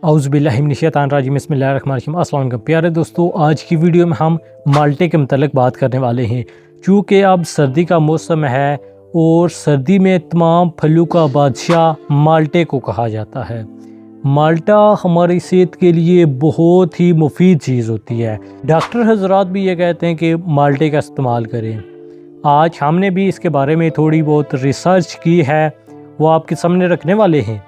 औज़ुबिल्लाहि मिनश्शैतानिर्रजीम बिस्मिल्लाहिर्रहमानिर्रहीम। अस्सलाम वालेकुम प्यारे दोस्तों, आज की वीडियो में हम माल्टे के मतलब बात करने वाले हैं। चूँकि अब सर्दी का मौसम है और सर्दी में तमाम फलों का बादशाह माल्टे को कहा जाता है। माल्टा हमारी सेहत के लिए बहुत ही मुफीद चीज़ होती है। डॉक्टर हजरात भी ये कहते हैं कि माल्टे का इस्तेमाल करें। आज हमने भी इसके बारे में थोड़ी बहुत रिसर्च की है, वो आपके सामने रखने वाले हैं।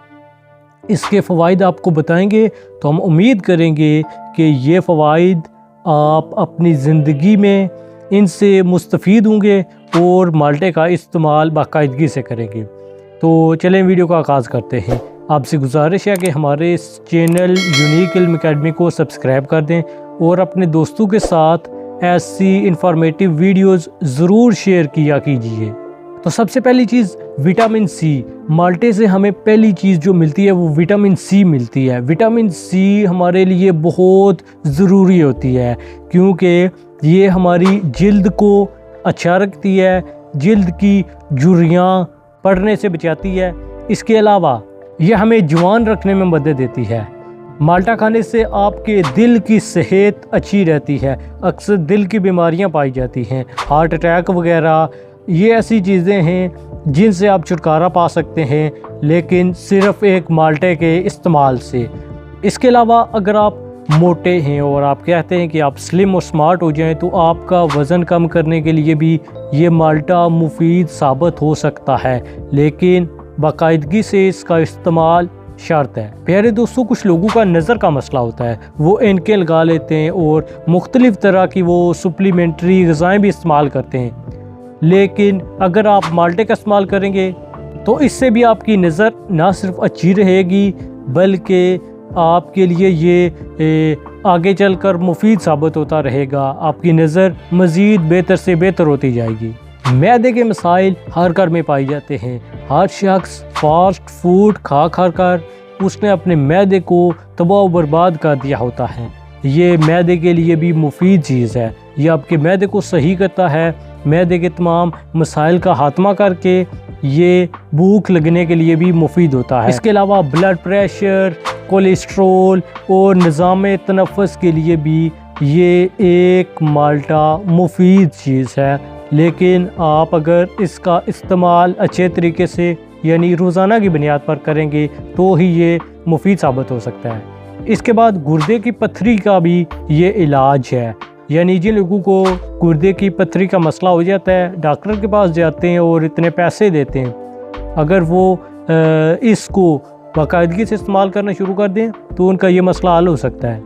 इसके फ़वाइद आपको बताएंगे तो हम उम्मीद करेंगे कि ये फ़वाइद आप अपनी ज़िंदगी में इनसे मुस्तफ़ीद होंगे और माल्टे का इस्तेमाल बाकायदगी से करेंगे। तो चलें वीडियो का आगाज़ करते हैं। आपसे गुजारिश है कि हमारे इस चैनल यूनिक इल्म अकेडमी को सब्सक्राइब कर दें और अपने दोस्तों के साथ ऐसी इंफॉर्मेटिव वीडियोज़ ज़रूर शेयर किया कीजिए। तो सबसे पहली चीज़ विटामिन सी। माल्टे से हमें पहली चीज़ जो मिलती है वो विटामिन सी मिलती है। विटामिन सी हमारे लिए बहुत ज़रूरी होती है क्योंकि ये हमारी जिल्द को अच्छा रखती है, जिल्द की झुर्रियाँ पड़ने से बचाती है। इसके अलावा ये हमें जवान रखने में मदद देती है। माल्टा खाने से आपके दिल की सेहत अच्छी रहती है। अक्सर दिल की बीमारियां पाई जाती हैं, हार्ट अटैक वगैरह, ये ऐसी चीज़ें हैं जिनसे आप छुटकारा पा सकते हैं, लेकिन सिर्फ़ एक माल्टे के इस्तेमाल से। इसके अलावा अगर आप मोटे हैं और आप कहते हैं कि आप स्लिम और स्मार्ट हो जाएं, तो आपका वज़न कम करने के लिए भी ये माल्टा मुफीद साबित हो सकता है, लेकिन बाकायदगी से इसका इस्तेमाल शर्त है। प्यारे दोस्तों, कुछ लोगों का नज़र का मसला होता है, वो ऐनकें लगा लेते हैं और मुख्तलिफ़ तरह की वो सप्लीमेंट्री ग़िज़ाएँ भी इस्तेमाल करते हैं, लेकिन अगर आप माल्टे का इस्तेमाल करेंगे तो इससे भी आपकी नज़र ना सिर्फ अच्छी रहेगी बल्कि आपके लिए ये आगे चलकर मुफीद साबित होता रहेगा। आपकी नज़र मज़ीद बेहतर से बेहतर होती जाएगी। मैदे के मसाइल हर घर में पाए जाते हैं। हर शख्स फास्ट फूड खा कर उसने अपने मैदे को तबाह बर्बाद कर दिया होता है। ये मैदे के लिए भी मुफीद चीज़ है। ये आपके मैदे को सही करता है, मैदे के तमाम मसाइल का खात्मा करके ये भूख लगने के लिए भी मुफीद होता है। इसके अलावा ब्लड प्रेशर, कोलेस्ट्रोल और निज़ाम तनफ़ुस के लिए भी ये एक माल्टा मुफीद चीज़ है, लेकिन आप अगर इसका इस्तेमाल अच्छे तरीके से यानी रोज़ाना की बुनियाद पर करेंगे तो ही ये मुफीद साबित हो सकता है। इसके बाद गुर्दे की पत्थरी का भी ये इलाज है। यानी जिन लोगों को गुर्दे की पत्थरी का मसला हो जाता है, डॉक्टर के पास जाते हैं और इतने पैसे देते हैं, अगर वो इसको बाकायदगी से इस्तेमाल करना शुरू कर दें तो उनका ये मसला हल हो सकता है।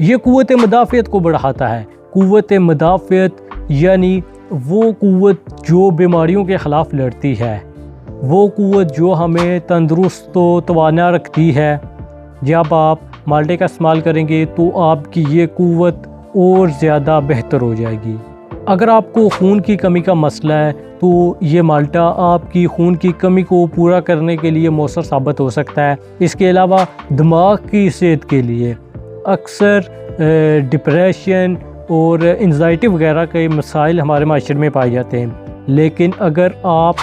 ये क़ुव्वत मुदाफ़ियत को बढ़ाता है। क़ुव्वत मुदाफ़ियत यानी वो क़ुव्वत जो बीमारियों के ख़िलाफ़ लड़ती है, वो क़ुव्वत जो हमें तंदुरुस्त व तवाना रखती है। जब आप माल्टे का इस्तेमाल करेंगे तो आपकी ये क़ुव्वत और ज़्यादा बेहतर हो जाएगी। अगर आपको खून की कमी का मसला है तो ये माल्टा आपकी खून की कमी को पूरा करने के लिए मौसर साबित हो सकता है। इसके अलावा दिमाग की सेहत के लिए अक्सर डिप्रेशन और एंजाइटी वगैरह के मसाइल हमारे माशरे में पाए जाते हैं, लेकिन अगर आप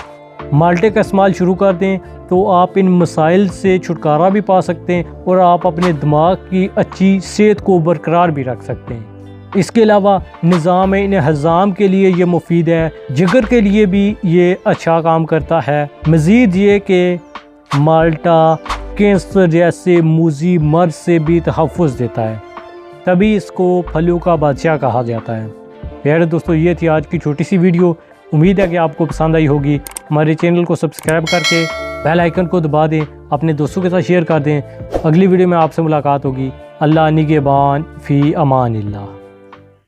माल्टे का इस्तेमाल शुरू कर दें तो आप इन मसाइल से छुटकारा भी पा सकते हैं और आप अपने दिमाग की अच्छी सेहत को बरकरार भी रख सकते हैं। इसके अलावा निज़ाम हज़ाम के लिए ये मुफीद है, जिगर के लिए भी ये अच्छा काम करता है। मज़ीद ये कि माल्टा कैंसर जैसे मूज़ी मर्ज़ से भी तहफ़्फ़ुज़ देता है, तभी इसको फलों का बादशाह कहा जाता है। प्यारे दोस्तों, ये थी आज की छोटी सी वीडियो। उम्मीद है कि आपको पसंद आई होगी। हमारे चैनल को सब्सक्राइब करके बेल आइकन को दबा दें, अपने दोस्तों के साथ शेयर कर दें। अगली वीडियो में आपसे मुलाकात होगी। अल्लाह निगहबान फ़ी अमानिल्लाह।